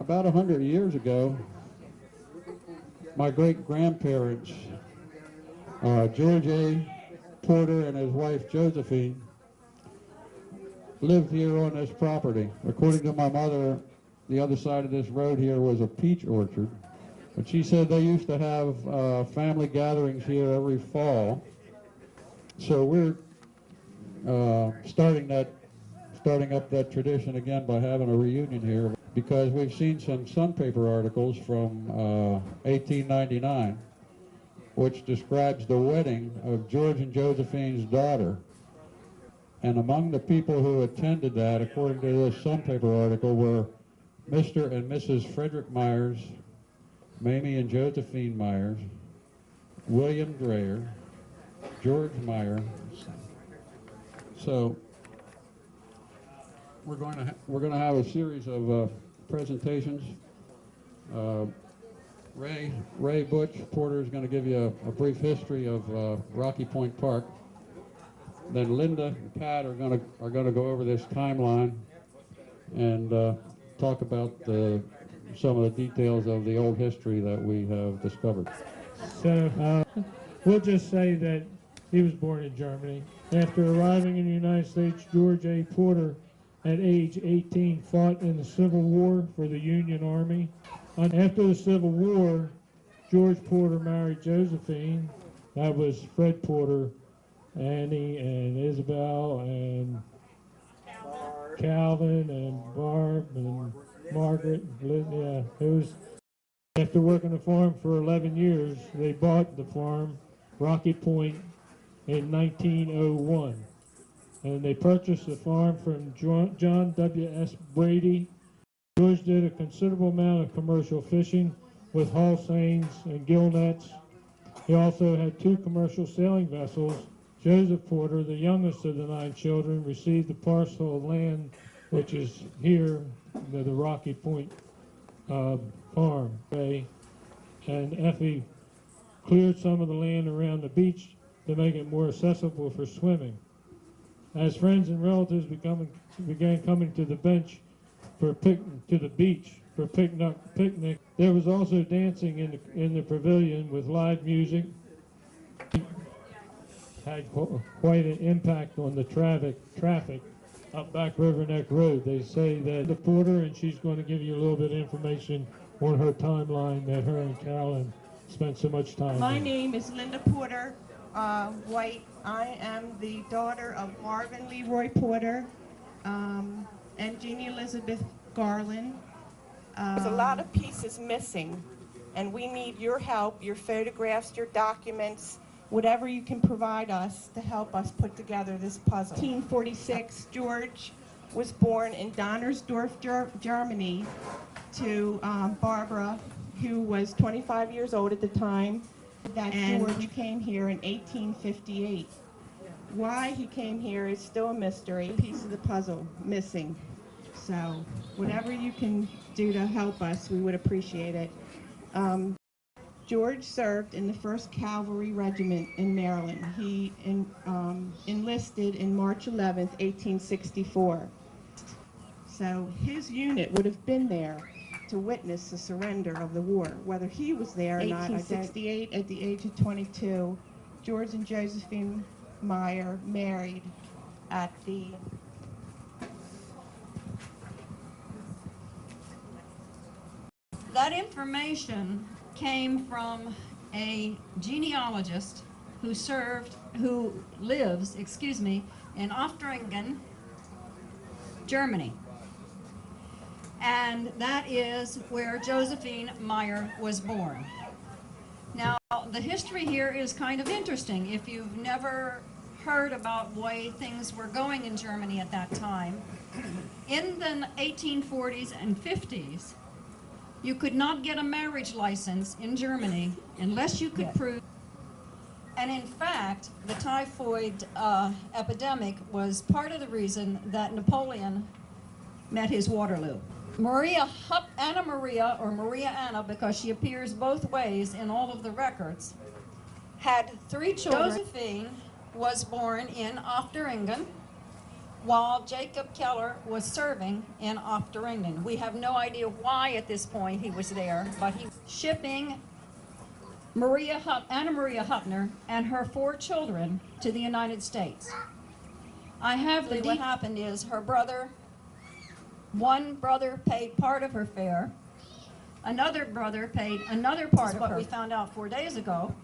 about 100 years ago, my great-grandparents, George A. Porter and his wife Josephine, lived here on this property. According to my mother, the other side of this road here was a peach orchard. But she said they used to have family gatherings here every fall. So we're starting up that tradition again by having a reunion here, because we've seen some Sunpaper articles from 1899, which describes the wedding of George and Josephine's daughter. And among the people who attended that, according to this Sunpaper article, were Mr. and Mrs. Frederick Myers, Mamie and Josephine Myers, William Drayer, George Meyer. So we're going to have a series of presentations. Ray Butch Porter is going to give you a brief history of Rocky Point Park. Then Linda and Pat are going to go over this timeline and talk about some of the details of the old history that we have discovered. So we'll just say that he was born in Germany. After arriving in the United States, George A. Porter, at age 18, fought in the Civil War for the Union Army. After the Civil War, George Porter married Josephine. That was Fred Porter, Annie and Isabel and Calvin and Barb and Margaret. Yeah, it was. After working the farm for 11 years, they bought the farm, Rocky Point, in 1901. And they purchased the farm from John W.S. Brady. George did a considerable amount of commercial fishing with hull seines and gill nets. He also had 2 commercial sailing vessels. Joseph Porter, the youngest of the 9 children, received the parcel of land which is here, the Rocky Point farm. And Effie cleared some of the land around the beach to make it more accessible for swimming. As friends and relatives began coming to the beach for beach for picnic, there was also dancing in the pavilion with live music. Had quite an impact on the traffic up Back River Neck Road. They say that the Porter, and she's going to give you a little bit of information on her timeline that her and Carolyn spent so much time My in. name is Linda Porter White. I am the daughter of Marvin Leroy Porter and Jeannie Elizabeth Garland. There's a lot of pieces missing, and we need your help, your photographs, your documents, whatever you can provide us to help us put together this puzzle. 1846, George was born in Donnersdorf, Germany, to Barbara, who was 25 years old at the time, and George came here in 1858. Why he came here is still a mystery. A piece of the puzzle missing. So whatever you can do to help us, we would appreciate it. George served in the 1st Cavalry Regiment in Maryland. He enlisted in March 11th, 1864. So his unit would have been there to witness the surrender of the war. Whether he was there or not, 1868, at the age of 22, George and Josephine Meyer married at the That information came from a genealogist who lives in Oftringen, Germany. And that is where Josephine Meyer was born. Now, the history here is kind of interesting. If you've never heard about the way things were going in Germany at that time, in the 1840s and 50s, you could not get a marriage license in Germany unless you could prove. And in fact, the typhoid epidemic was part of the reason that Napoleon met his Waterloo. Anna Maria, or Maria Anna, because she appears both ways in all of the records, had 3 children. Josephine was born in Oftringen, while Jacob Keller was serving in England. We have no idea why at this point he was there, but he was shipping Anna Maria Hupner and her 4 children to the United States. What happened is one brother paid part of her fare, another brother paid another part of what we found out 4 days ago.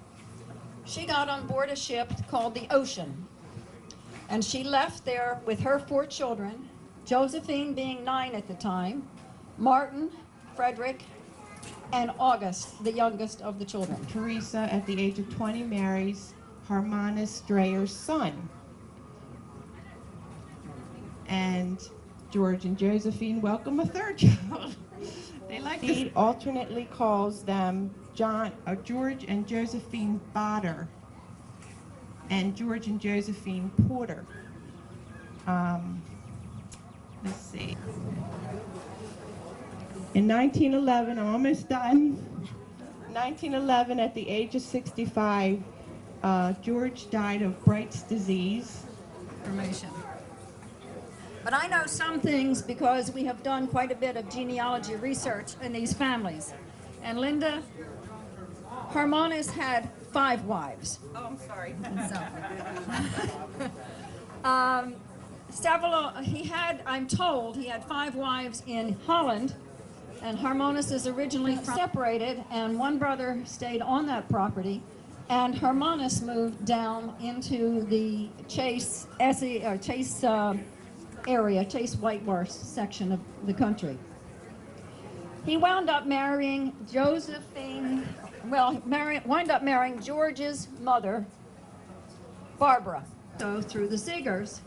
She got on board a ship called the Ocean, and she left there with her 4 children, Josephine being 9 at the time, Martin, Frederick, and August, the youngest of the children. Teresa, at the age of 20, marries Harmonis Drayer's son. And George and Josephine welcome a 3rd child. They like to alternately calls them George and Josephine Botter and George and Josephine Porter. Let's see. In 1911, I'm almost done. 1911, at the age of 65, George died of Bright's disease. Information. But I know some things because we have done quite a bit of genealogy research in these families. And Linda, Harmonis had 5 wives. Oh, I'm sorry. I'm told he had 5 wives in Holland, and Harmonis is originally separated, and one brother stayed on that property, and Harmonis moved down into the Chase Whitewash section of the country. He wound up marrying George's mother, Barbara. So through the Seegers,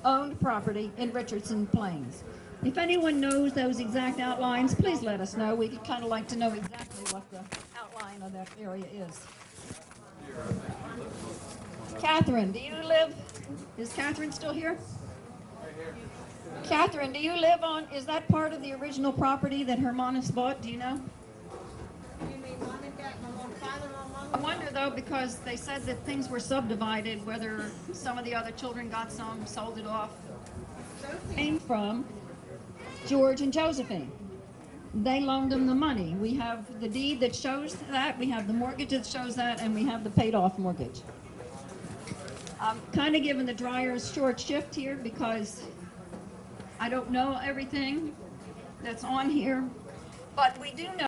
owned property in Richardson Plains. If anyone knows those exact outlines, please let us know. We'd kind of like to know exactly what the outline of that area is. Catherine, is Catherine still here? Catherine, do you live on, is that part of the original property that Harmonis bought? Do you know? I wonder though, because they said that things were subdivided, whether some of the other children got some, sold it off. Came from George and Josephine. They loaned them the money. We have the deed that shows that, we have the mortgage that shows that, and we have the paid off mortgage. I'm kind of giving the Dryers short shift here because I don't know everything that's on here, but we do know